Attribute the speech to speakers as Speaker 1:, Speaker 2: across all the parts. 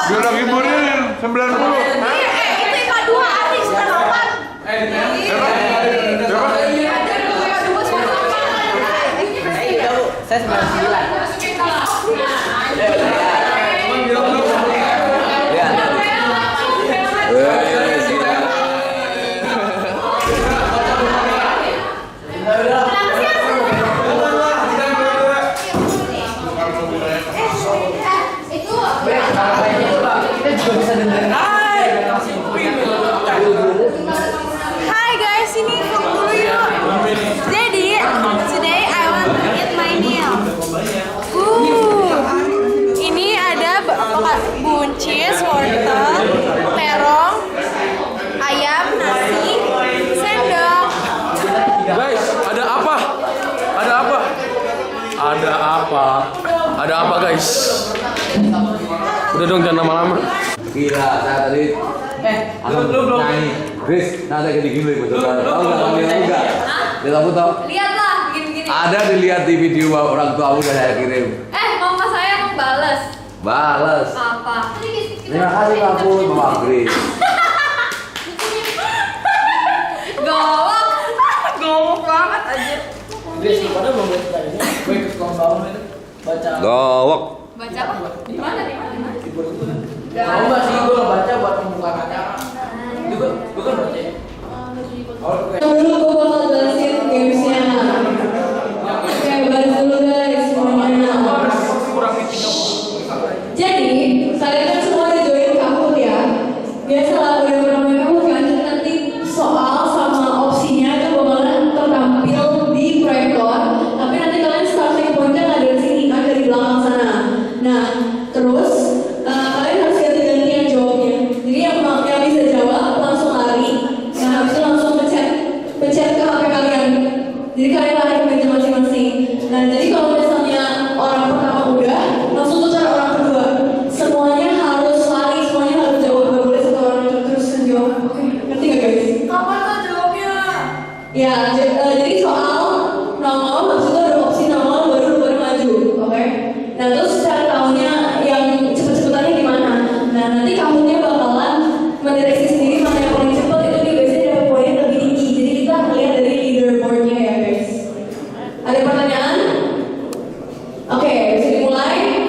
Speaker 1: Biar lagi murid 90.
Speaker 2: Itu IPA 2 Ari 98.
Speaker 3: Saya 99.
Speaker 2: Hi guys, ini vlog dulu yuk. Jadi, today I want to eat my meal. Ini ada buncis, wortel, terong, ayam, nasi, sendok.
Speaker 4: Guys, ada apa? Ada apa? Ada apa? Ada apa guys? Udah dong jangan lama-lama.
Speaker 5: Gila, saya tadi
Speaker 3: Belum.
Speaker 5: nyanyi Chris, nanti kayak gini betul kan? Tahu nggak kamu yang enggak? Lihat aku tahu.
Speaker 2: Lihatlah, begini-begini.
Speaker 5: Ada dilihat di video orang tua aku udah saya kirim.
Speaker 2: Mama saya mau balas.
Speaker 5: Bales.
Speaker 2: Apa?
Speaker 5: Terima kasih Pak Bu, Mama Chris.
Speaker 2: Gowok banget aja.
Speaker 3: Guys, pada belum baca ini. Gue ikut kelompok itu baca.
Speaker 5: Gowok.
Speaker 2: Baca apa? Di mana?
Speaker 3: Tahu nggak sih gue baca buat pembukaan acara. Itu gue kan baca ya.
Speaker 6: Dulu gue bakal jelasin gamesnya. Oke, baris dulu guys semuanya. Jadi, kalian kan semua udah join Kahoot ya. Biasalah udah pernah main Kahoot kan, jadi nanti soal sama opsinya itu bakalan tertampil di proyektor. Tapi nanti kalian starting point-nya nggak dari sini, kan dari belakang sana. Nah, terus kalian harus ganti-gantian jawabnya. Jadi yang bisa jawab langsung lari, yang habis itu langsung pencet ke HP kalian. Jadi kalian lari ke meja masing-masing. Nah, jadi kalau misalnya orang pertama udah, langsung tukar orang kedua. Semuanya harus lari, semuanya harus jawab. Gak boleh satu orang terus jawab. Oke, ngerti gak guys?
Speaker 2: Kapan tuh jawabnya?
Speaker 6: Ya, jadi soal nongol, habis itu ada opsi nongol baru maju, oke? Nah, terus cara tahunya yang cepet-cepetannya gimana? Nah, nanti kamunya bakalan mendeteksi sendiri mana yang paling cepet, itu dia biasanya dapat poin lebih tinggi. Jadi kita lihat dari leaderboardnya ya guys. Ada pertanyaan? Oke, bisa dimulai.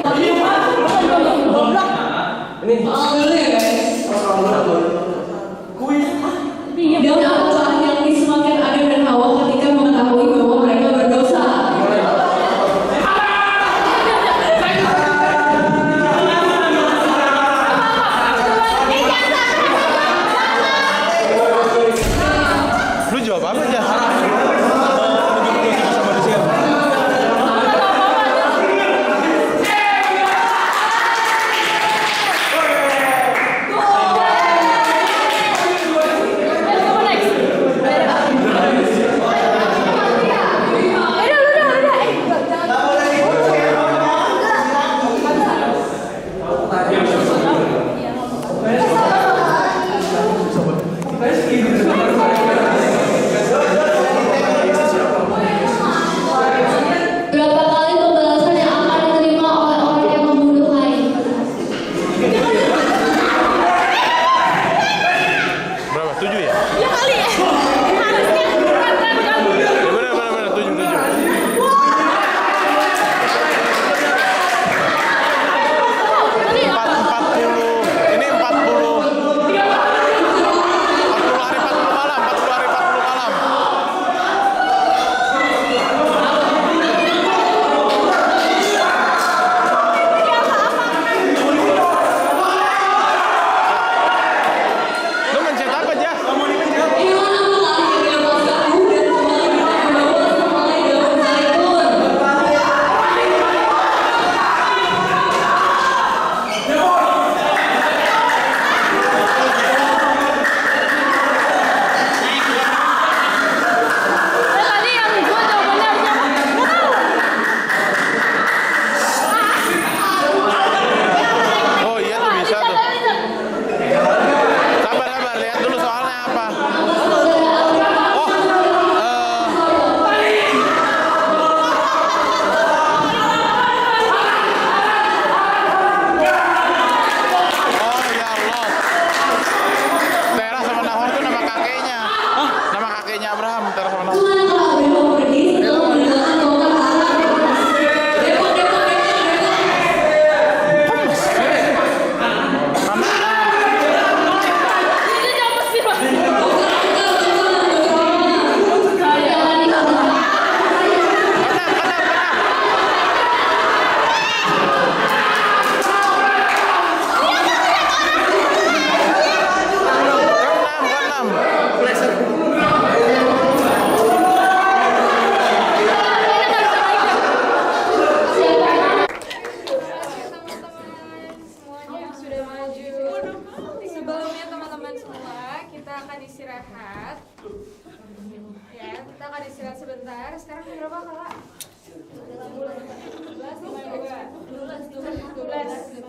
Speaker 3: Ini
Speaker 6: Soal dulu ya guys. Dan apakah yang disemakan Adam dan Hawa ketika mengetahui bahwa mereka berdosa?
Speaker 1: Lu jawab apa aja?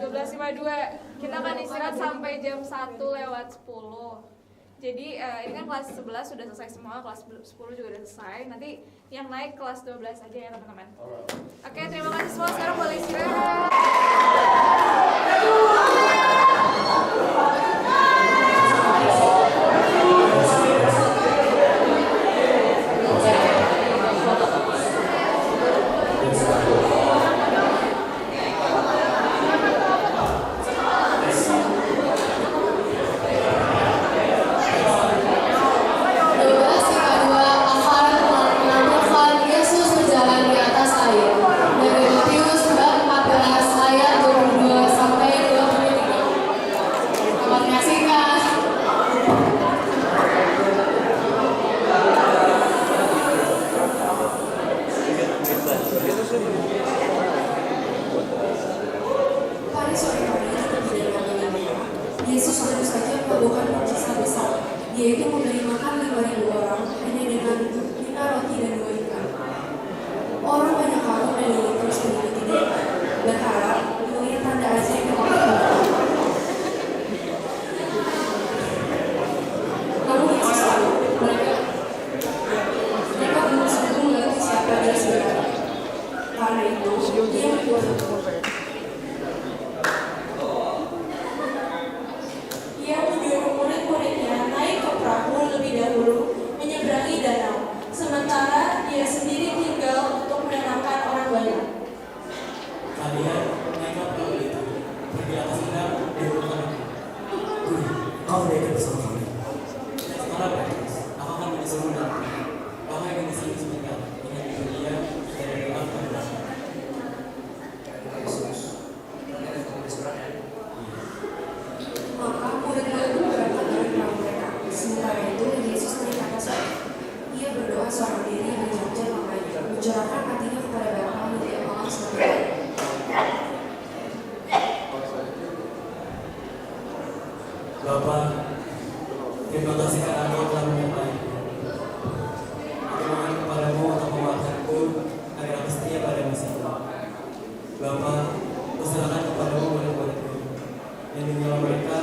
Speaker 7: 12.52. Kita akan istirahat sampai jam 1:10. Jadi ini kan kelas 11 sudah selesai semua, kelas 10 juga sudah selesai. Nanti yang naik kelas 12 aja ya teman-teman. Oke, terima kasih semua. Sekarang boleh istirahat.
Speaker 6: Yesus berjalan di atas air. Dari Matius bab 14 ayat 22 sampai 23. Selamat menyaksikan. Pada sore hari di dalam Galilea, Yesus baru saja melakukan mukjizat besar, yaitu memberi makan 5.000 orang hanya dengan 5 roti dan 2 ikan. Orang banyak kagum dan ingin terus mengikuti dia, berharap melihat tanda ajaib yang dilakukan. Namun Yesus tahu mereka belum sanggup mengerti siapa dia sebenarnya. Karena itu, dia membuat Ia menyuruh murid-muridnya naik ke perahu lebih dahulu menyeberangi danau, sementara dia sendiri tinggal untuk menenangkan orang banyak.
Speaker 8: Kalian naik ke perahu itu, pergi atas danau di hulukan aku. Kau naik bersama kami. Sekarang Petrus, aku akan menyusul danau. Kau akan di sini sebentar, dengan dunia dari doa kepada
Speaker 6: Maka murid-murid berangkat dari perahu mereka. Sementara itu Yesus naik ke atas air. Ia berdoa seorang diri dan jam makanya, mencurahkan hatinya kepada Bapa yang Dia maha sempurna.
Speaker 8: Bapa, terima kasih karena Engkau telah menyertai-Ku. Aku mohon kepadamu untuk menguatkanku agar aku setia pada misiku. Bapa, kuserahkan kepadamu murid-muridku. Lindungilah mereka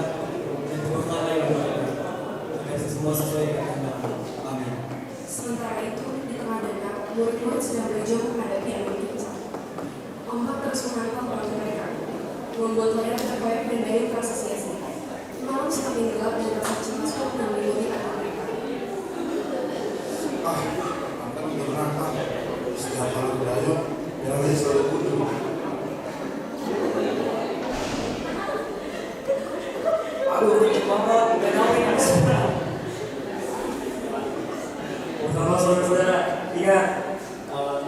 Speaker 8: dan teguhkanlah iman mereka agar semua sesuai dengan kehendak-Mu. Amin.
Speaker 6: Sementara itu, di tengah danau, murid-murid sedang berjuang menghadapi angin kencang. Ombak terus menghantam perahu mereka, membuat mereka terkoyak dan daya terasa sia-sia. Malam semakin gelap dan rasa cemas pun meliputi hati mereka.
Speaker 9: Akan tidak menantang. Setiap kali berdayung, biarlah selalu kunduh.
Speaker 8: Aduh, banget, danau yang sebelah. Bersama saudara-saudara, ingat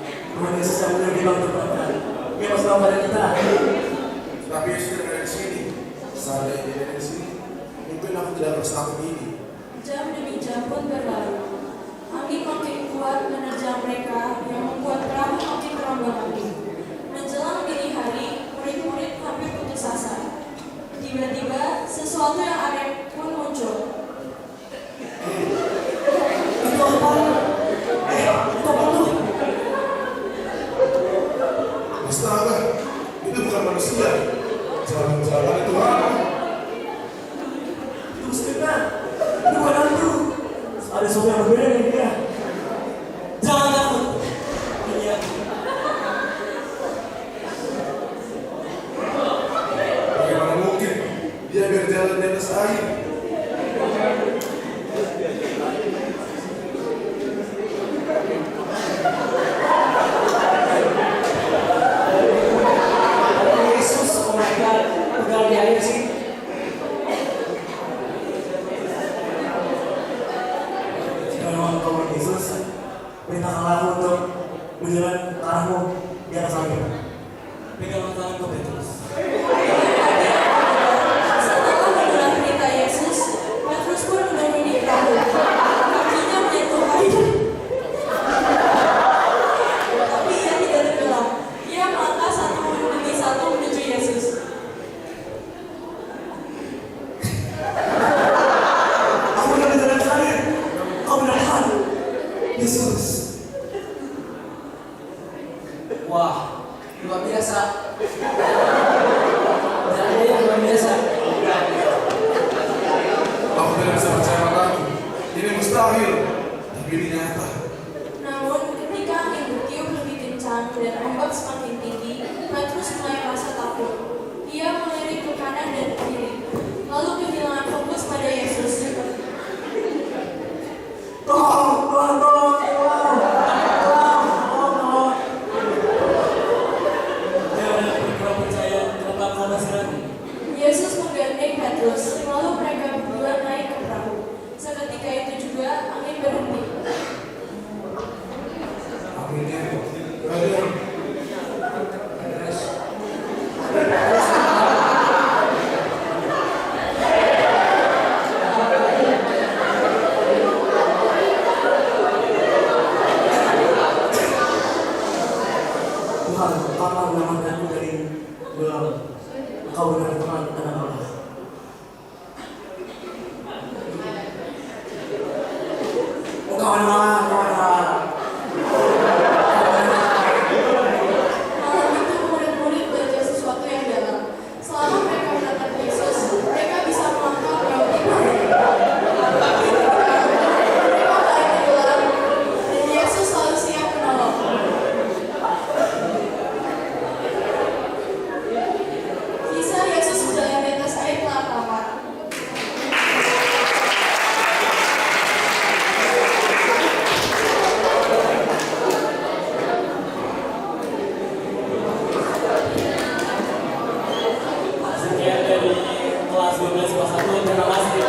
Speaker 8: Tuhan Yesus yang mulia bilang berkata, Dia bersama pada kita.
Speaker 9: Tapi Yesus tidak ada di sini. Seandainya dia ada di sini, mungkin aku tidak bersama ini.
Speaker 6: Jam demi jam pun berlalu. Angin makin kuat menerjang mereka yang membuat perahu makin terombang-ambing. Menjelang dini hari, murid-murid hampir putus asa. Tiba-tiba, sesuatu yang aneh pun muncul.
Speaker 9: Itu apa? Itu apa tuh? Astaga, itu bukan manusia. Jalan-jalan itu apa?
Speaker 8: Itu sebenarnya, itu bukan hantu. Ada sesuatu yang berbeda dengan dia. Jangan takut. Ini aku.
Speaker 9: Bagaimana mungkin dia berjalan di atas air?
Speaker 8: Yesus, oh my God, udah di air sih. Jika memang kau Yesus, perintahkanlah aku untuk berjalan ke arahmu di atas air. Pegang tanganku Petrus.
Speaker 6: Setelah mendengar perintah Yesus, Petrus pun menuruni perahu. Kakinya menyentuh air. Tapi ia tidak tenggelam. Ia melangkah satu demi satu menuju Yesus.
Speaker 8: Aku benar di dalam air. Kau benar Tuhan. Yesus. Wah, luar biasa. Dan
Speaker 9: tidak bisa percaya mataku. Ini mustahil, tapi ini nyata.
Speaker 6: Namun, ketika angin bertiup lebih kencang dan ombak semakin tinggi, Petrus mulai merasa takut. Ia melirik ke kanan dan ke kiri, lalu kehilangan fokus pada Yesus. Yesus menggandeng Petrus, lalu mereka berdua naik ke perahu. Seketika itu juga angin berhenti.
Speaker 9: Akhirnya, kalian
Speaker 8: Tuhan, Engkau menyelamatkanku dari gelap. Engkau benar Tuhan, anak Allah. Engkau anak Allah, Engkau anak Allah.
Speaker 6: Malam itu murid-murid belajar sesuatu yang dalam. Selama mereka menatap Yesus, mereka bisa melangkah melewati perahu. Tapi mereka tak tenggelam, dan Yesus selalu siap menolong. Kisah Yesus berjalan di atas air telah tampak.
Speaker 8: Sekian dari kelas 12 kelas 1, terima kasih.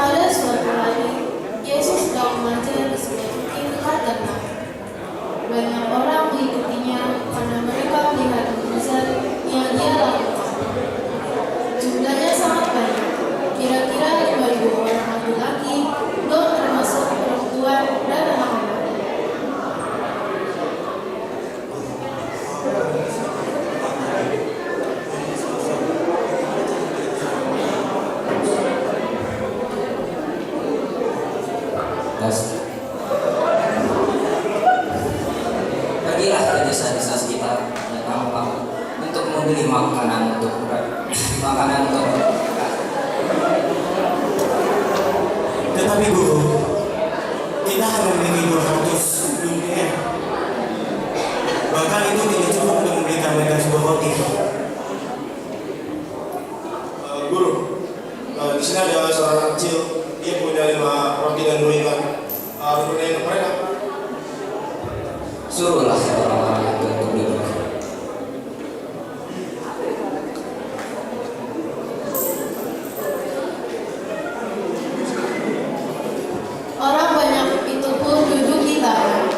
Speaker 6: Pada suatu hari, Yesus sedang mengajar di sebuah bukit dekat danau. Banyak orang mengikutinya karena mereka melihat mukjizat yang dia lakukan. Jumlahnya sangat banyak, kira-kira 5.000 orang laki-laki, belum termasuk perempuan dan anak-anak.
Speaker 3: Bagilah ke desa-desa sekitar dan kampung untuk membeli makanan untuk
Speaker 8: Tetapi guru, kita hanya memiliki 200 dunia. Bahkan itu tidak cukup untuk memberikan mereka sebuah roti.
Speaker 9: Guru, di sini ada seorang anak kecil. Dia punya 5 roti dan 2 ikan. Berikan ke mereka.
Speaker 3: suruhlah orang-orang itu untuk duduk.
Speaker 6: Orang banyak itu pun duduk di tanah.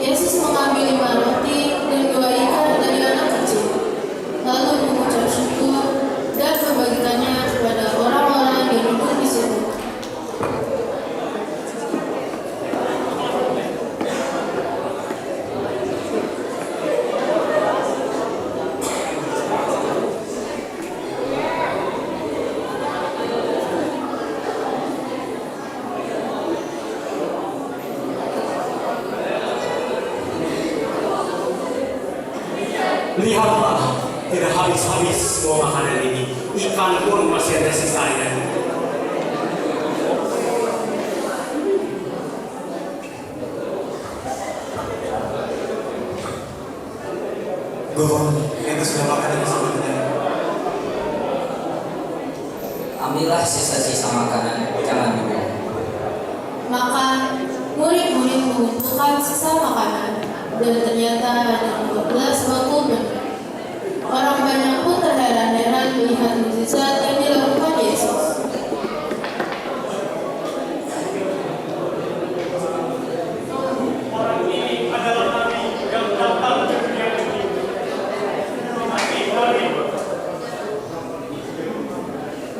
Speaker 6: Yesus mengambil 5 roti dan 2 ikan dari anak kecil, lalu mengucap syukur dan membagikannya kepada orang-orang yang duduk di situ.
Speaker 8: Lihatlah, tidak habis-habis semua makanan ini. Ikan pun masih ada sisanya. Guru, kita sudah makan di sini.
Speaker 3: Ambillah sisa-sisa makanan, jangan dibuang.
Speaker 6: Maka murid-murid mengumpulkan sisa makanan dan ternyata hanya 12 bakul penuh. Orang banyak pun terheran-heran melihat mukjizat yang dilakukan Yesus.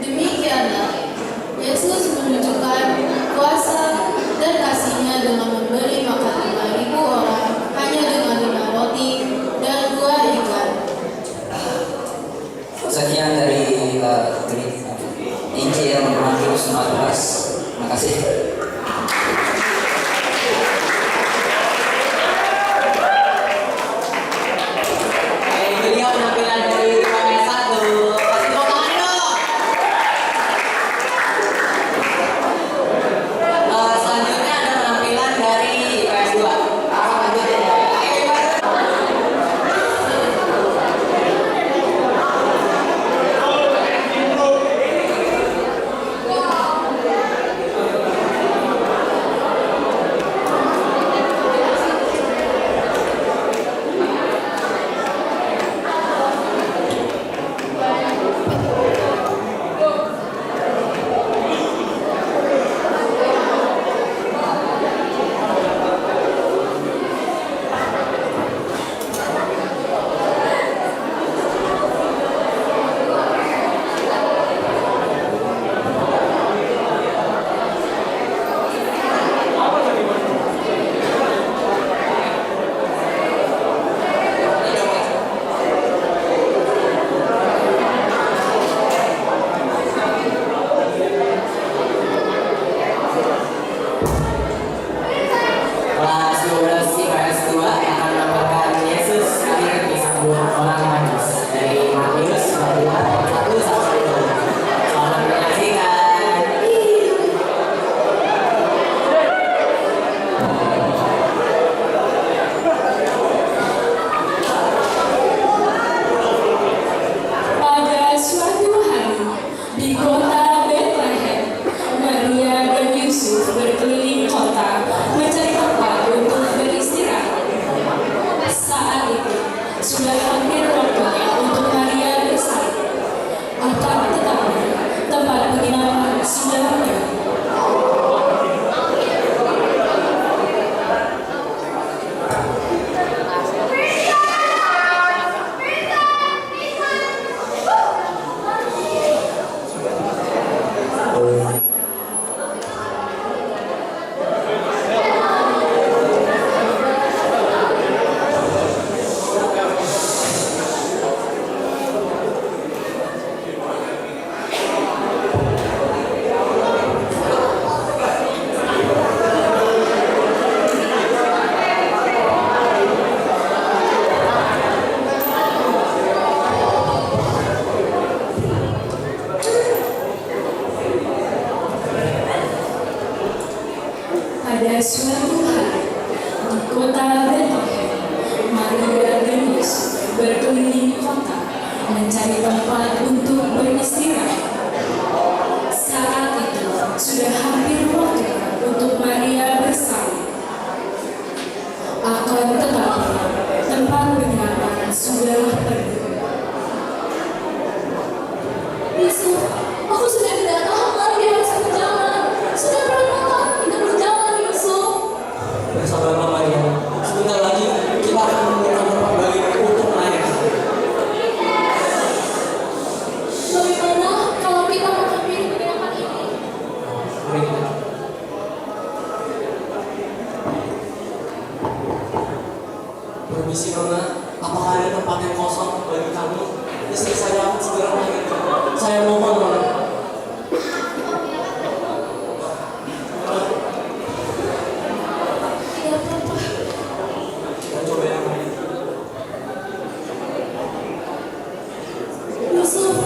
Speaker 6: Demikianlah Yesus menunjukkan kuasa dan kasih-Nya dengan memberi makan 5.000 orang hanya dengan 5 roti dan 2 ikan.
Speaker 3: Sekian dari Injil Matius 14. Terima kasih. Beliau penampilan dari KPS 1. Kasih tepuk tangan dong. Selanjutnya ada penampilan dari KPS 2. Lanjut ya. Kelas 12 IPS 2 yang akan menampilkan Yesus lahir disambut orang Majus dari Matius 22 ayat 1 sampai 2. Selamat menyaksikan.
Speaker 6: Pada suatu hari di kota Bethlehem, Maria dan Yusuf berkeliling kota mencari tempat untuk beristirahat. Saat itu sudah hampir waktunya untuk Maria bersalin. Akan tetapi tempat penginapan sudah penuh. Pada suatu hari di kota Bethlehem, Maria dan Yusuf berkeliling kota mencari tempat untuk beristirahat. Saat itu sudah hampir waktu untuk Maria bersalin. Akan tetapi tempat penginapan sudah penuh. Yusuf, aku sudah tidak tahan lagi harus berjalan. Sudah berapa lama kita berjalan, Yusuf?
Speaker 8: Bersabarlah Maria. Sebentar lagi kita akan menemukan tempat bagi untuk melahirkan.
Speaker 6: Bagaimana kalau kita mengambil penginapan ini?
Speaker 8: Mari kita. Permisi Nona, apakah ada tempat yang kosong bagi kami? Istri saya akan segera melahirkan. Saya mohon Nona. Kita coba yang lain.
Speaker 6: Yusuf,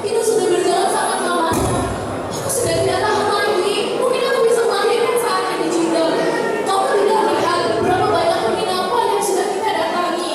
Speaker 6: itu sudah berjalan sangat lama. Aku sudah tidak tahan lagi. Mungkin aku bisa melahirkan saat ini juga. Kamu tidak lihat berapa banyak penginapan yang sudah kita datangi.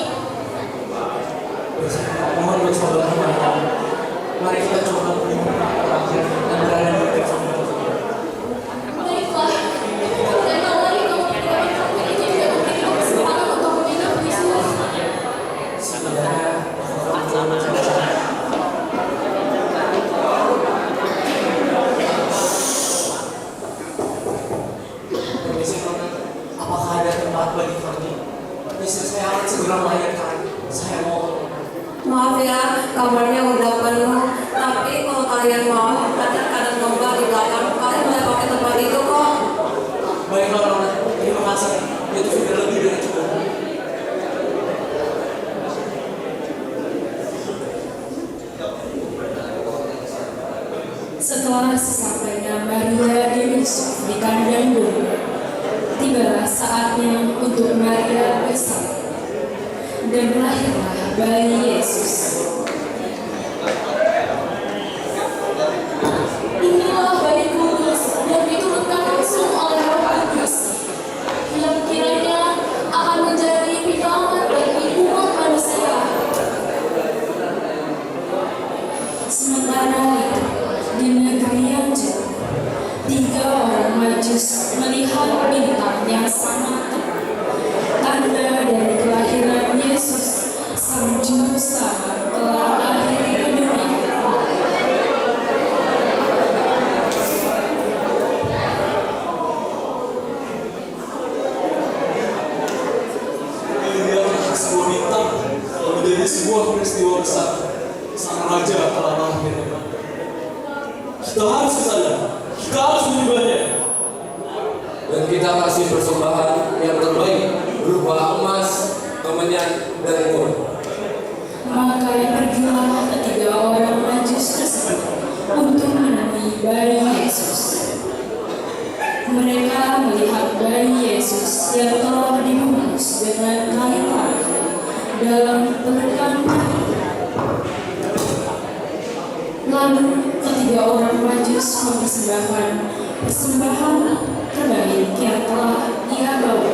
Speaker 6: Setelah sesampainya Maria dan Yusuf di kandang domba, tibalah saatnya untuk Maria bersama, dan lahirlah bayi Yesus. Inilah bayi kudus yang diturunkan langsung oleh Roh Kudus, yang kiranya akan menjadi penyelamat bagi umat manusia. Sementara itu, di negeri yang jauh, 3 orang Majus melihat bintang yang sangat terang, tanda dari kelahiran Yesus, Sang Juru Selamat telah lahir di dunia.
Speaker 8: Melihat sebuah bintang menjadi sebuah peristiwa besar. Sang Raja telah lahir. Kita harus kesana. Kita harus menyembahnya.
Speaker 5: Dan kita kasih persembahan yang terbaik berupa emas, kemenyan, dan mur.
Speaker 6: Maka pergilah ketiga orang Majus tersebut untuk menemui bayi Yesus. Mereka melihat bayi Yesus yang telah dibungkus dengan kain parang dalam pelukan Maria. Lalu ketiga orang Majus mempersembahkan persembahan terbaik yang telah dia bawa.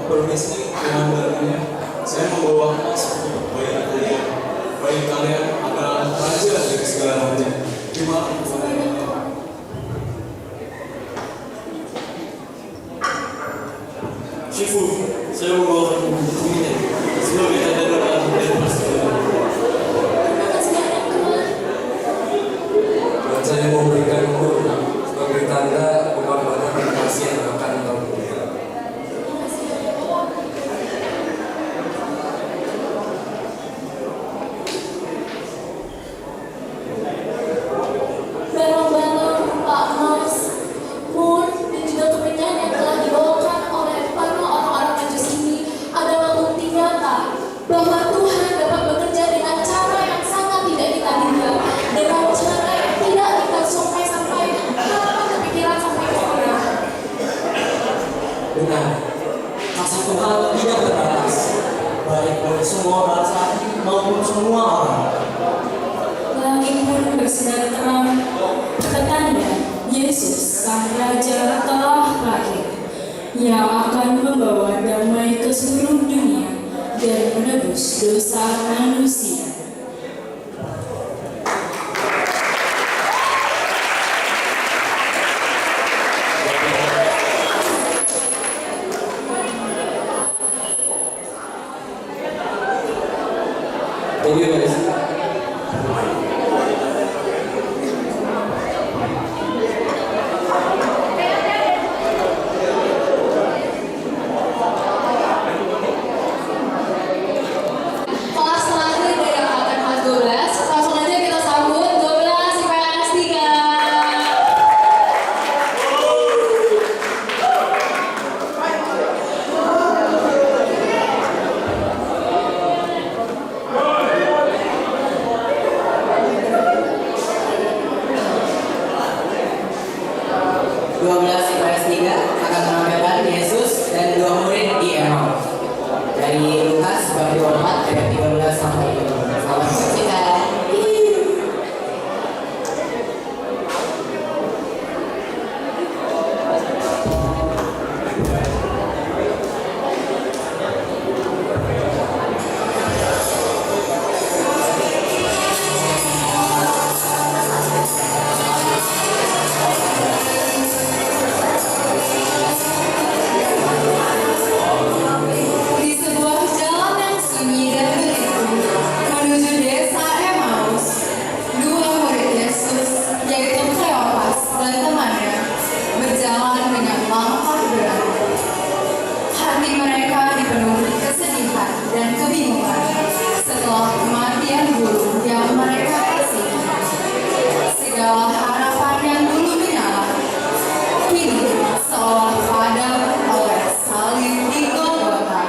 Speaker 8: Permisi, dengan dalilnya, saya membawa emas untuk bayi kalian. Bayi kalian adalah raja dari segala raja. Terima kasih. Shifu, saya membawakan buku ini sebagai tanda doa dan persetujuan.
Speaker 5: Dan saya mau berikan mur sebagai tanda pengorbanan dan kasih yang akan kau berikan.
Speaker 6: Barang-barang berupa emas, mur, dan juga kemenyan yang telah dibawakan oleh para orang-orang Majus ini adalah bukti nyata bahwa Tuhan dapat bekerja dengan cara yang sangat tidak kita duga, dengan cara yang tidak kita sampai tanpa kepikiran sampai ke orang.
Speaker 3: Benar, kasih Tuhan tidak terbatas, baik untuk semua bangsa maupun semua orang.
Speaker 6: Langit pun bersinar terang, petanda Yesus Sang Raja telah lahir, yang akan membawa damai ke seluruh dunia dan menebus dosa manusia.
Speaker 5: Thank you guys.
Speaker 6: Kelas terakhir dari angkatan kelas 12, langsung aja kita sambut 12 IPS 3.
Speaker 3: IPS 3 akan menampilkan Yesus dan 2 murid di Emmaus. Dari Lukas bab 24 ayat 13 sampai 15. Selamat menyaksikan.
Speaker 6: Di sebuah jalan yang sunyi dan berliku menuju desa Emmaus, 2 murid Yesus, yaitu Kleopas dan temannya, berjalan dengan langkah berat. Hati mereka dipenuhi kesedihan dan kebingungan setelah kematian guru yang mereka kasihi. Segala harapan yang dulu menyala kini seolah padam oleh salib di Golgota.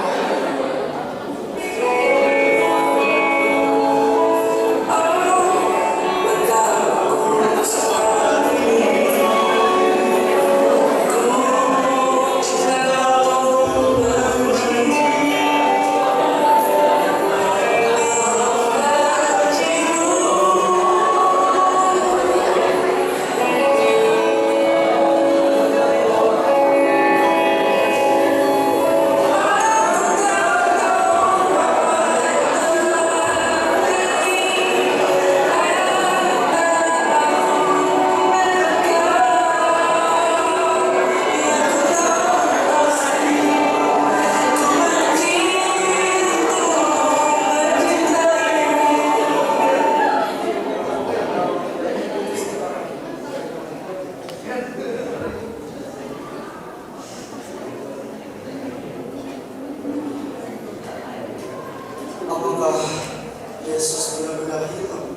Speaker 9: Yesus benar-benar hilang?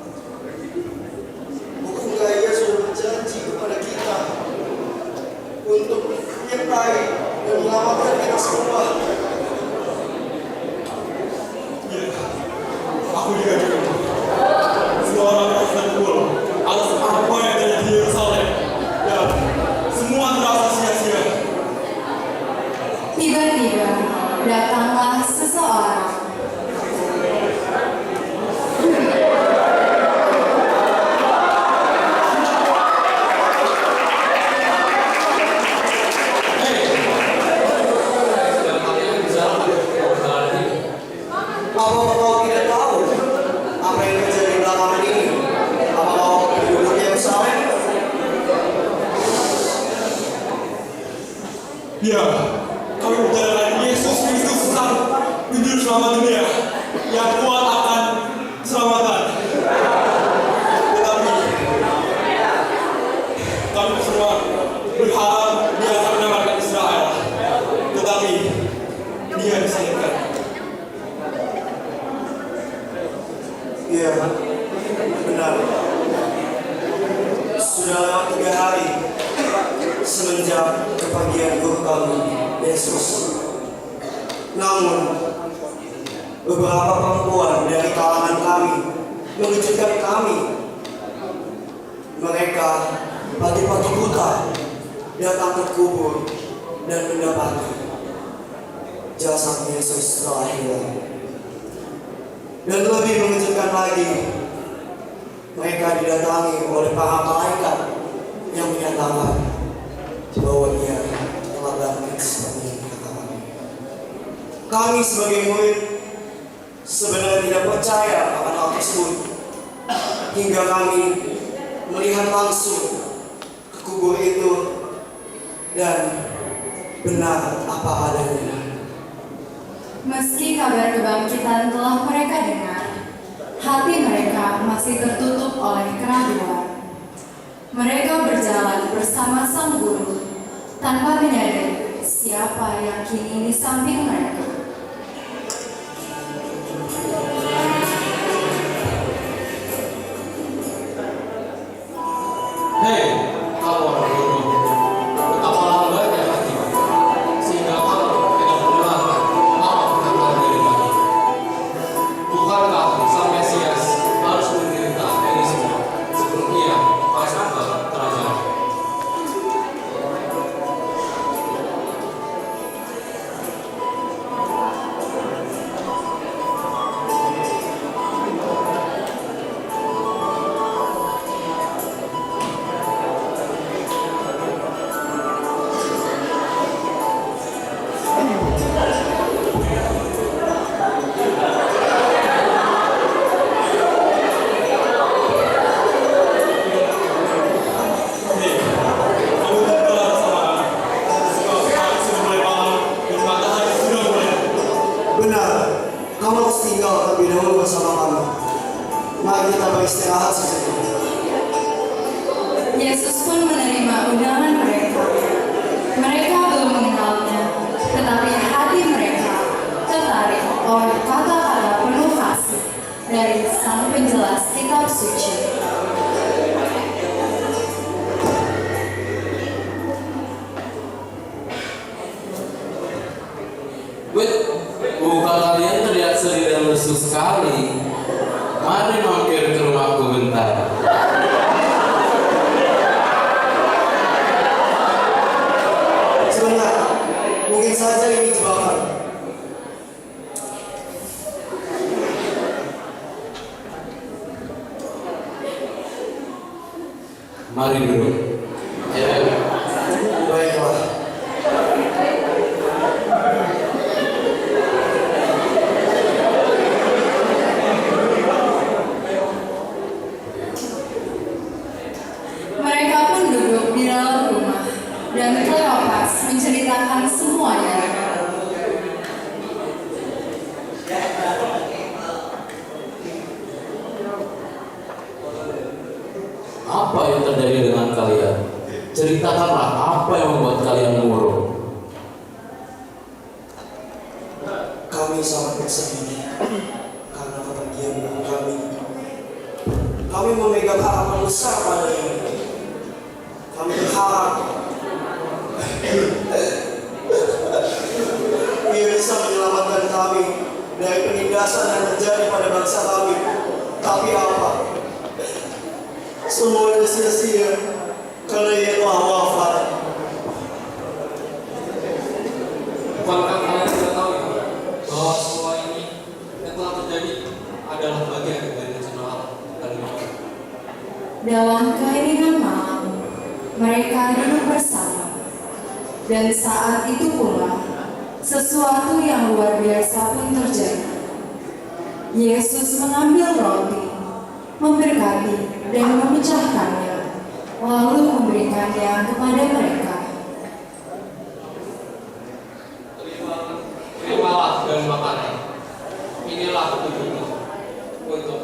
Speaker 9: Bukankah Ia sudah berjanji kepada kita untuk menyertai dan menyelamatkan kita semua?
Speaker 8: Ya, aku juga bingung. Semua orang merasa terpukul atas apa yang terjadi di Yerusalem. Ya, semua terasa sia-sia.
Speaker 6: Tiba-tiba datanglah seseorang.
Speaker 9: Apa kau tidak tahu apa yang terjadi belakangan ini? Apa kau penduduk Yerusalem?
Speaker 8: Ya, kami percayakan Yesus Kristus sang Juru Selamat dunia yang kuat akan keselamatan. Tetapi kami semua berharap Dia akan menyelamatkan Israel. Tetapi Dia disalibkan.
Speaker 9: Iya, benar. Sudah lewat 3 hari semenjak kepergian guru kami, Yesus. Namun, beberapa perempuan dari kalangan kami mengejutkan kami. Mereka pagi-pagi buta datang ke kubur dan mendapati jasad Yesus telah hilang. Dan lebih mengejutkan lagi, mereka didatangi oleh para malaikat yang menyatakan bahwa Dia telah bangkit seperti yang dikatakan. Kami sebagai murid sebenarnya tidak percaya akan hal tersebut hingga kami melihat langsung ke kubur itu dan benar apa adanya.
Speaker 6: Meski kabar kebangkitan telah mereka dengar, hati mereka masih tertutup oleh keraguan. Mereka berjalan bersama Sang Guru tanpa menyadari siapa yang kini di samping mereka.
Speaker 5: Hei, kamu orang bodoh. Betapa lambatnya hati, sehingga kamu tidak mendengarkan apa perkataan dari kami. Bukankah Sang Mesias harus menderita ini semua sebelum Ia masuk ke kerajaan?
Speaker 9: Benar, kamu harus tinggal terlebih dahulu bersama kami. Mari kita beristirahat sejenak.
Speaker 6: Yesus pun menerima undangan mereka. Mereka belum mengenalnya, tetapi hati mereka tertarik oleh kata-kata penuh kasih dari Sang Penjelas Kitab Suci.
Speaker 5: Muka kalian terlihat sedih dan lesu sekali. Mari mampir ke rumahku bentar.
Speaker 9: Sebentar, mungkin saja ini jebakan.
Speaker 5: Mari duduk.
Speaker 9: Baiklah.
Speaker 6: Mereka pun duduk di dalam rumah dan Kleopas menceritakan semuanya.
Speaker 5: Apa yang terjadi dengan kalian? Ceritakanlah apa yang membuat kalian murung.
Speaker 9: Kami sangat bersedih karena kepergian guru kami,
Speaker 8: kami memegang harapan besar padanya. Kami berharap Dia bisa menyelamatkan kami dari penindasan yang terjadi pada bangsa kami. Tapi apa? Semuanya sia-sia karena Ia telah wafat.
Speaker 5: Bukankah kalian sudah tahu ya, bahwa semua ini yang telah terjadi adalah bagian dari rencana Allah dalam hidup.
Speaker 6: Dalam keiringan malam, mereka duduk bersama. Dan saat itu pula, sesuatu yang luar biasa pun terjadi. Yesus mengambil roti, memberkati dan memecahkannya, lalu memberikannya kepada mereka.
Speaker 5: Terimalah dan makanlah. Inilah tubuhku untuk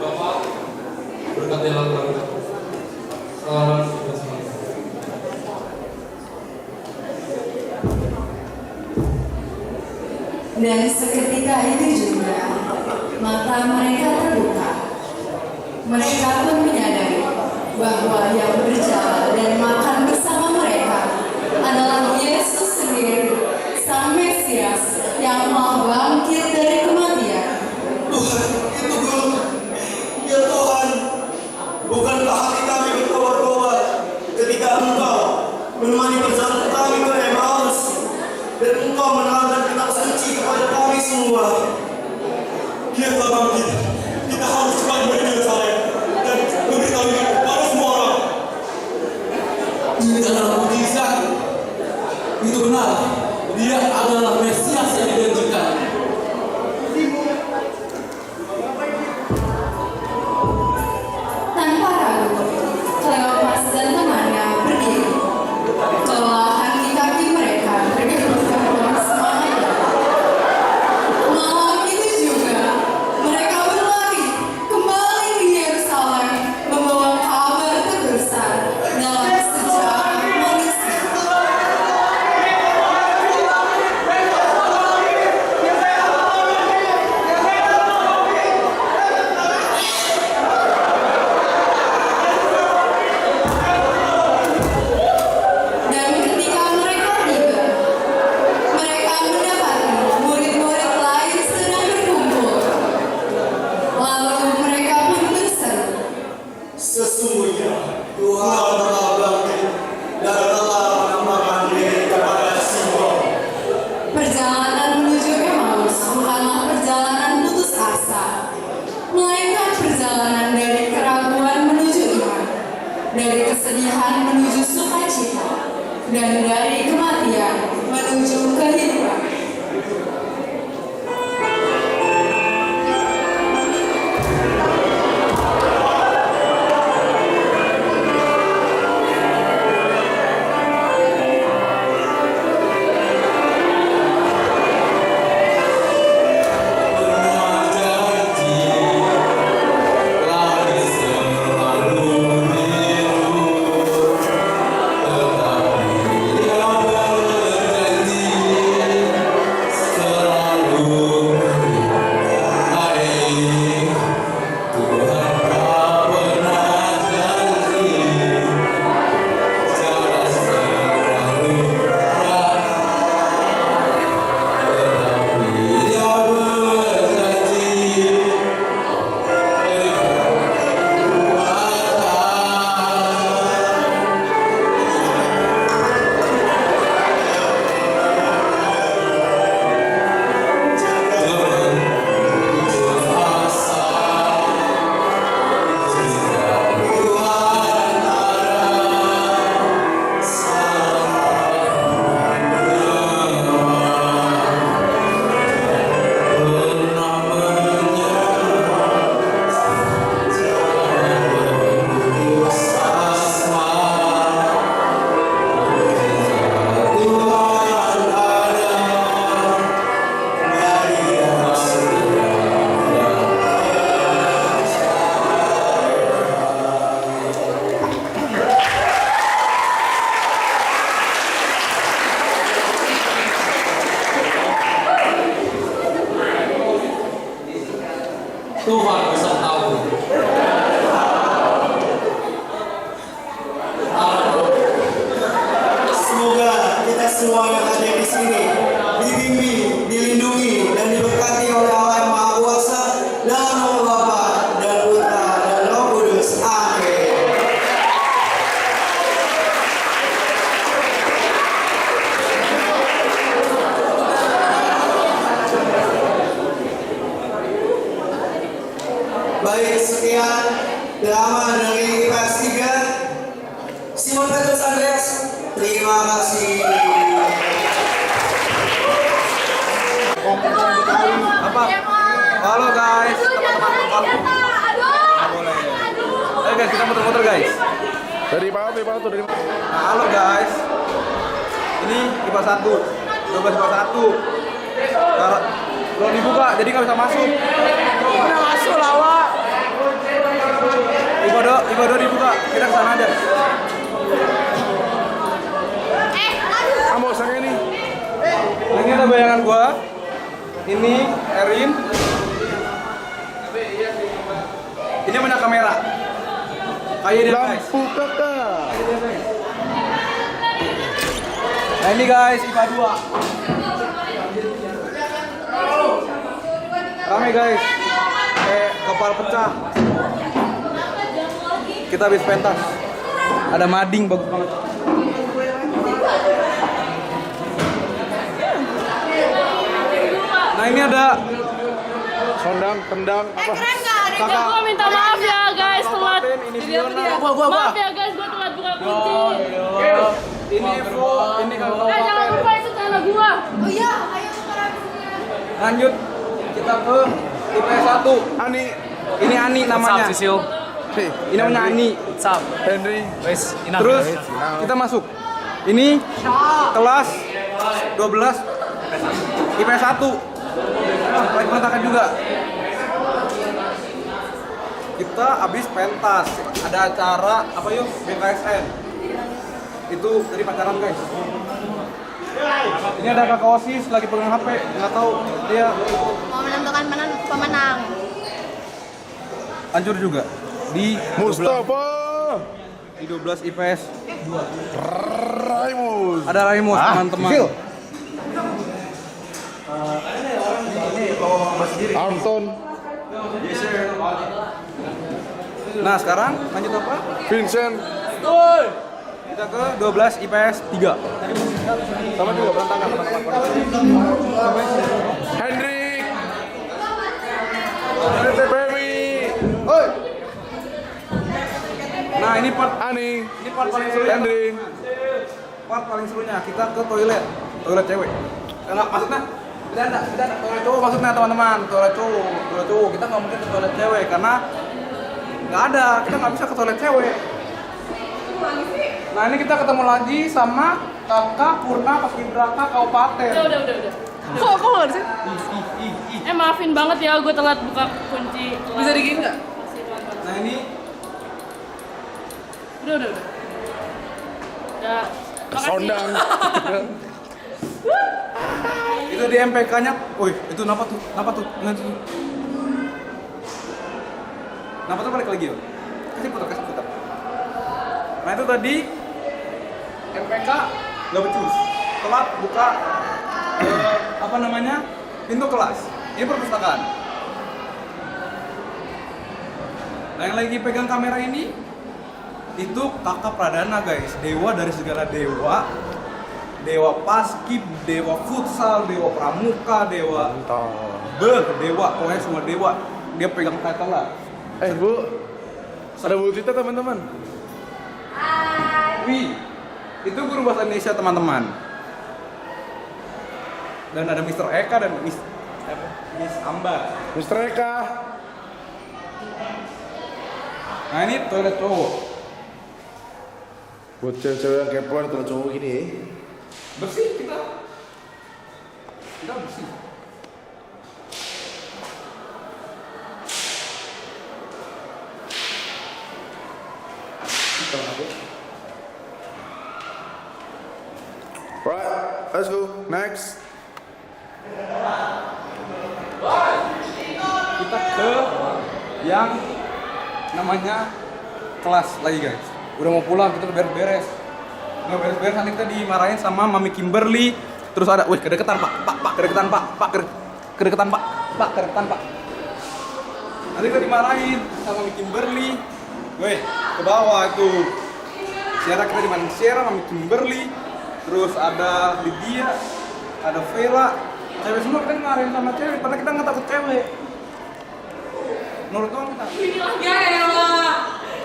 Speaker 5: Bapak berkatilah kami. Selamat kita semua.
Speaker 6: Dan seketika itu juga, mata mereka terbuka. Mereka pun menyadari bahwa yang berjalan dan makan bersama mereka adalah Yesus sendiri, Sang Mesias yang mau bangkit dari kematian.
Speaker 8: Tuhan, itu Guru. Ya Tuhan, bukankah hati kami berkobar-kobar ketika Engkau menemani perjalanan kami ke Emmaus dan Engkau menerangkan kitab suci kepada kami semua. Dia telah bangkit. Kita harus cepat menuju Yerusalem dan memberitahunya kepada semua orang.
Speaker 10: Ini adalah mukjizat. Itu benar. Dia adalah Mesias yang dijanjikan.
Speaker 6: Tanpa ragu, Kleopas dan temannya berdiri. Kelelahan di kaki mereka bergetar dengan semangat. Malam itu juga, mereka berlari kembali ke Yerusalem membawa kabar terbesar dalam sejarah manusia. Dan ketika mereka tiba, mereka mendapati murid-murid lain sedang berkumpul. Lalu mereka pun berseru,
Speaker 8: Sesungguhnya Tuhan telah bangkit dan telah menambahkan diri kepada Simon.
Speaker 6: perjalanan menuju Emmaus bukanlah perjalanan putus asa, melainkan perjalanan dari keraguan menuju iman, dari kesedihan menuju sukacita, dan dari kematian menuju kehidupan.
Speaker 10: Tetapi dia berjanji
Speaker 5: beserta guru.
Speaker 8: Semoga kita semua yang ada di sini dibimbing, dilindungi, dan diberkati oleh Allah yang Maha Kuasa dalam nama Bapa dan Putra dan Roh Kudus. Amin. Baik, sekian drama dari IPS 3. Simon Petrus Andreas, terima kasih.
Speaker 1: Apa? Halo guys. Ayo guys, kita muter-muter guys. Dari Pak tuh dari. Nah, halo guys. Ini IPA 1. 12 IPA 1. Belum dibuka, jadi nggak bisa masuk. Mana masuk lawa? IPA 2 dibuka, kita kesana aja. Kamu sang ini. Ini ada bayangan gua. Ini Erin. Ini punya kamera. Kayak dia guys. Nah ini guys, IPA 2. Rame guys. Kepala pecah. Kita habis pentas. Ada mading bagus banget. Nah ini ada sondang, tendang, apa?
Speaker 2: Keren nggak?
Speaker 6: Ya, gua minta maaf ya guys telat.
Speaker 1: Ini Fiona.
Speaker 6: Maaf ya guys, gua telat buka kunci.
Speaker 1: Ini Evo, ini kalau.
Speaker 6: Jangan lupa itu tanah gua.
Speaker 2: Oh iya, ayo sekarang.
Speaker 1: Lanjut kita ke IPS 1. Ani. Ini Ani namanya.
Speaker 4: What's up, Sisil?
Speaker 1: Ini namanya Ani.
Speaker 4: What's up?
Speaker 1: Henry.
Speaker 4: Wes,
Speaker 1: Terus kita masuk. Ini kelas 12 IPS 1. Lagi berantakan juga. Kita habis pentas. Ada acara apa yuk? BKSN. Itu dari pacaran guys. Ini ada kakak OSIS lagi pegang HP, nggak tahu dia
Speaker 2: Mau menentukan pemenang.
Speaker 1: hancur juga di
Speaker 11: Mustafa.
Speaker 1: Di 12 IPS 2.
Speaker 11: Raimus.
Speaker 1: Ada Raimus teman-teman.
Speaker 11: Anton.
Speaker 1: Nah sekarang lanjut apa?
Speaker 11: Vincent.
Speaker 1: Kita ke 12 IPS 3. Sama juga berantakan teman-teman.
Speaker 11: Hendrik. Femi.
Speaker 1: Oi. Nah ini part
Speaker 11: Ani.
Speaker 1: Ini part paling seru.
Speaker 11: Hendrik.
Speaker 1: Part paling serunya kita ke toilet cewek. Enggak maksudnya tidak ada toilet cowok maksudnya teman-teman. Toilet cowok. Kita nggak mungkin ke toilet cewek karena nggak ada. Kita nggak bisa ke toilet cewek. Nah ini kita ketemu lagi sama kakak Purna Paskibraka Kabupaten.
Speaker 6: Udah. Kok nggak sih? Maafin banget ya, gue telat buka kunci. Bisa digini nggak?
Speaker 1: Nah ini
Speaker 6: Udah. Makasih.
Speaker 11: Sondang.
Speaker 1: itu di MPK-nya. Wih, itu kenapa tuh? Lihat tuh. Kenapa tuh balik lagi yuk? Kasih putar. Nah itu tadi MPK nggak becus. Telat buka pintu kelas. Ini perpustakaan. Nah yang lagi pegang kamera ini itu kakak Pradana guys, dewa dari segala dewa. Dewa Paskib, dewa futsal, dewa pramuka, dewa dewa, pokoknya semua dewa. Dia pegang title lah.
Speaker 11: Bu, ada Bu Tita teman-teman.
Speaker 1: Wih, itu guru bahasa Indonesia teman-teman. Dan ada Mr. Eka dan Miss Ambar.
Speaker 11: Mr. Eka.
Speaker 1: Nah ini toilet cowok.
Speaker 11: Buat cewek-cewek yang kepoan atau cowok gini.
Speaker 1: Bersih kita bersih.
Speaker 11: Right, let's go. Next.
Speaker 1: Kita ke yang namanya kelas lagi guys. Udah mau pulang, kita udah beres-beres. Nggak beres-beres, nanti kita dimarahin sama Mami Kimberly. Terus ada, wih kedeketan pak, kedeketan pak, kedeketan pak. Nanti kita dimarahin sama Mami Kimberly. Wih, ke bawah tuh. Sierra, kita dimarahin Sierra, Mami Kimberly. Terus ada Lydia, ada Vera. Cewek semua kita dimarahin sama cewek, karena kita nggak takut cewek. Menurut kamu kita?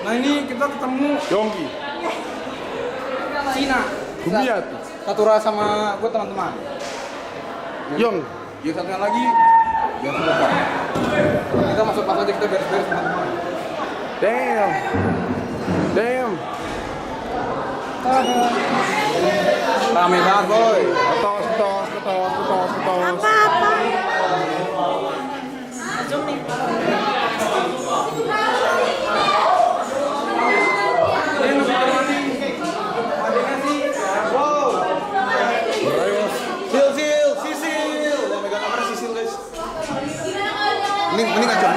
Speaker 1: Nah ini kita ketemu
Speaker 11: Yonggi.
Speaker 1: Cina.
Speaker 11: Gumiat.
Speaker 1: Satu rasa sama gue teman-teman.
Speaker 11: Yong.
Speaker 1: Yang satunya lagi, yang lupa. Kita masuk pas aja, kita beres-beres teman-teman.
Speaker 11: Damn. Damn.
Speaker 1: Rame banget boy.
Speaker 11: Ketos.
Speaker 1: Sisil. Yang megang kamera Sisil guys.
Speaker 11: Ini ngacau.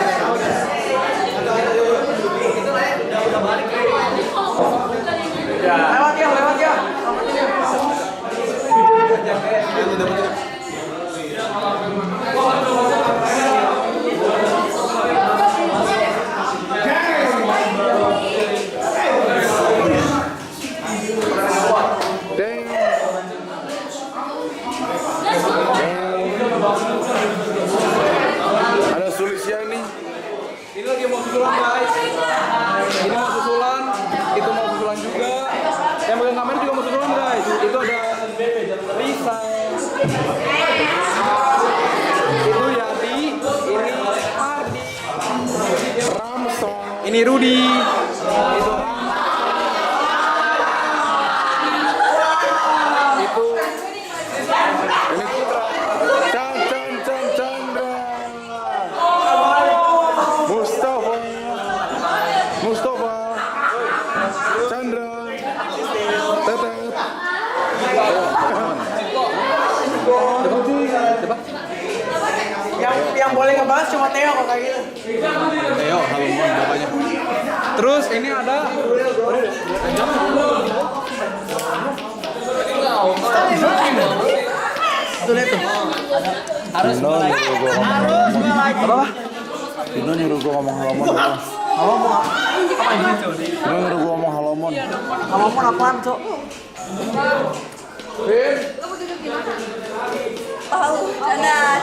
Speaker 1: Lewat ya.
Speaker 11: Ada Sulistiani.
Speaker 1: Ini lagi mau susulan guys. Ini mau susulan, itu mau susulan juga. Yang megang kamera juga mau susulan guys. Itu ada Lisa. Itu Yadi. Ini Adi.
Speaker 11: Ramsong.
Speaker 1: Ini Rudy. Itu
Speaker 11: Ini Putra. Chandra. Mustafa. Chandra. Tetep.
Speaker 1: yang boleh ngebahas cuma Theo kok kayak gitu. Theo, Halomon bapaknya. Terus ini ada
Speaker 11: Dino nyuruh gua ngomong Halomon. Dino nyuruh gua ngomong Halomon.
Speaker 1: Halomon apaan, Cok?
Speaker 2: Dadah.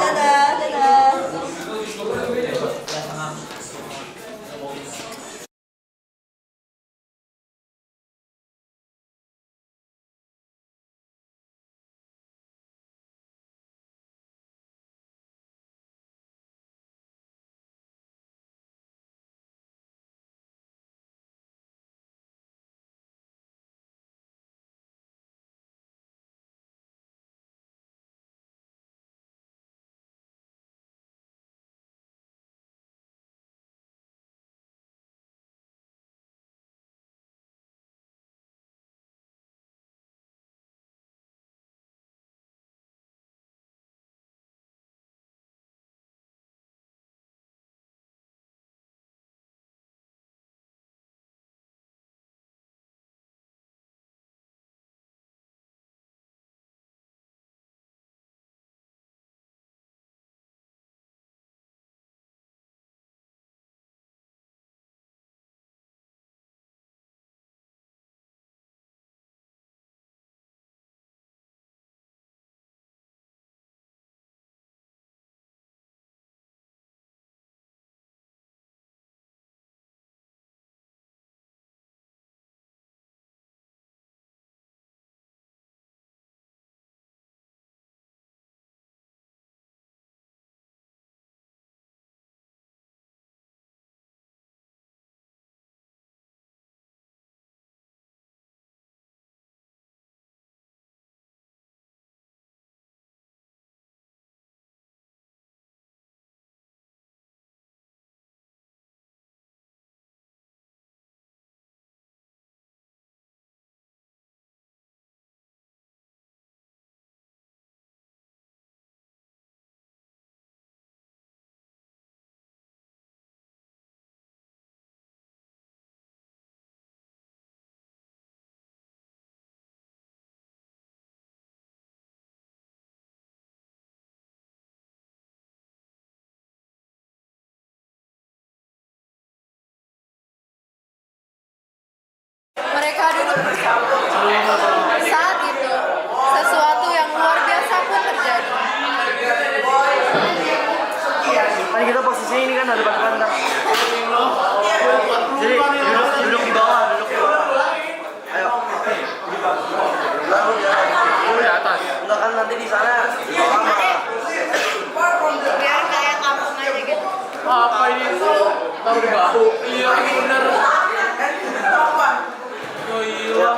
Speaker 12: Kan kita posisinya ini kan ada batu-batu. Jadi duduk di bawah, duduk di bawah. Ayo. Lalu di atas. Enggak kan nanti di sana lama.
Speaker 2: Biar kayak kampung aja gitu.
Speaker 4: Apa ini? Tahu di bahu. Iya bener. Oh iya.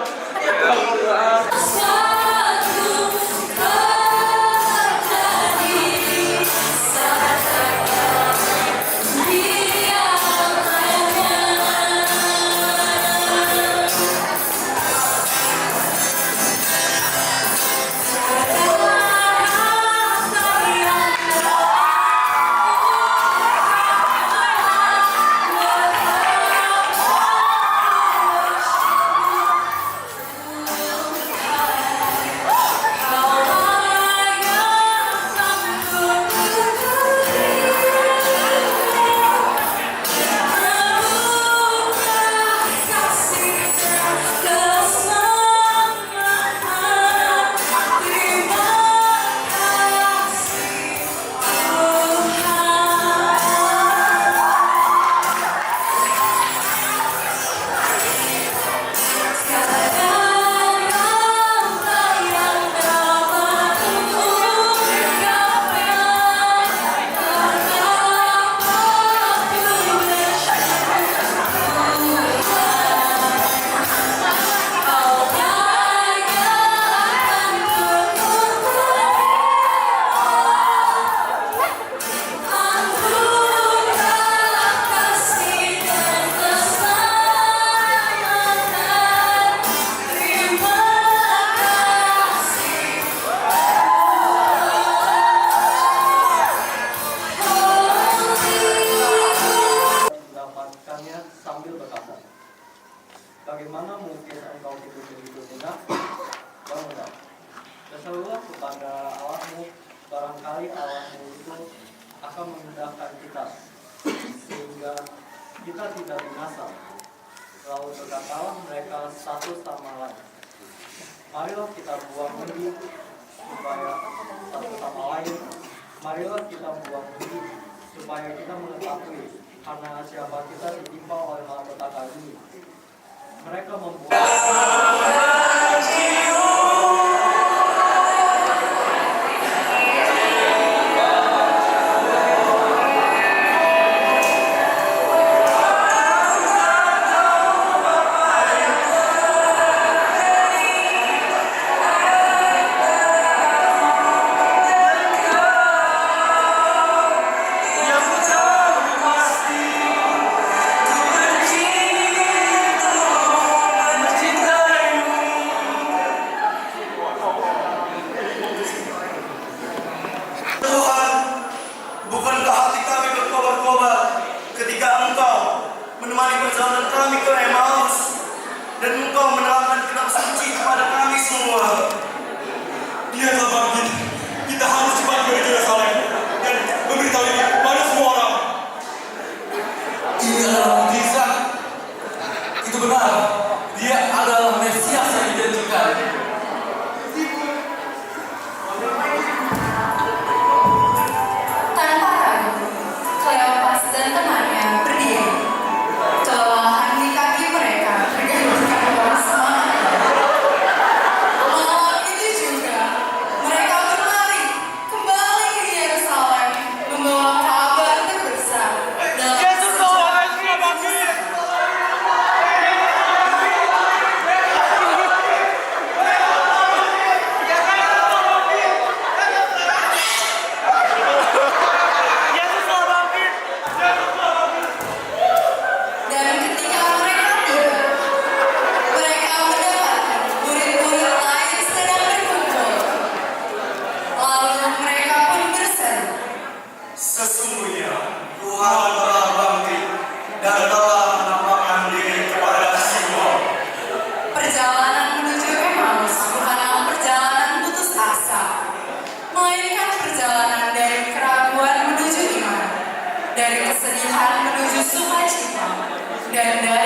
Speaker 12: Bagaimana mungkin engkau begitu enak? Bangunlah. Berserulah kepada Allahmu, barangkali Allahmu itu akan memudahkan kita, sehingga kita tidak binasa. Lalu berkatalah mereka satu sama lain, marilah kita buang mending supaya satu sama lain. Marilah kita buang mending supaya kita mengetahui karena siapa kita ditimpa oleh malapetaka ini. Mereka membuat
Speaker 13: perjalanan kami ke Emmaus dan Engkau menerangkan kitab suci kepada kami semua.
Speaker 10: Dia telah bangkit. Kita harus cepat ke Yerusalem dan memberitahu ini kepada semua orang. Ini adalah mukjizat. Itu benar. Dia adalah Mesias yang dijanjikan.
Speaker 6: Tanpa ragu, Kleopas dan temannya berdiri. Kelelahan di kaki mereka bergantikan dengan semangat. Malam itu juga, mereka berlari kembali ke Yerusalem membawa kabar terbesar. Yesus telah bangkit. Dan ketika mereka tiba, mereka mendapati murid-murid lain sedang berkumpul. Lalu mereka pun berseru,
Speaker 13: Sesungguhnya Tuhan telah bangkit dan telah menampakkan diri kepada Simon.
Speaker 6: perjalanan menuju Emmaus bukanlah perjalanan putus asa, melainkan perjalanan dari keraguan menuju iman, dari kesedihan menuju sukacita, dan dari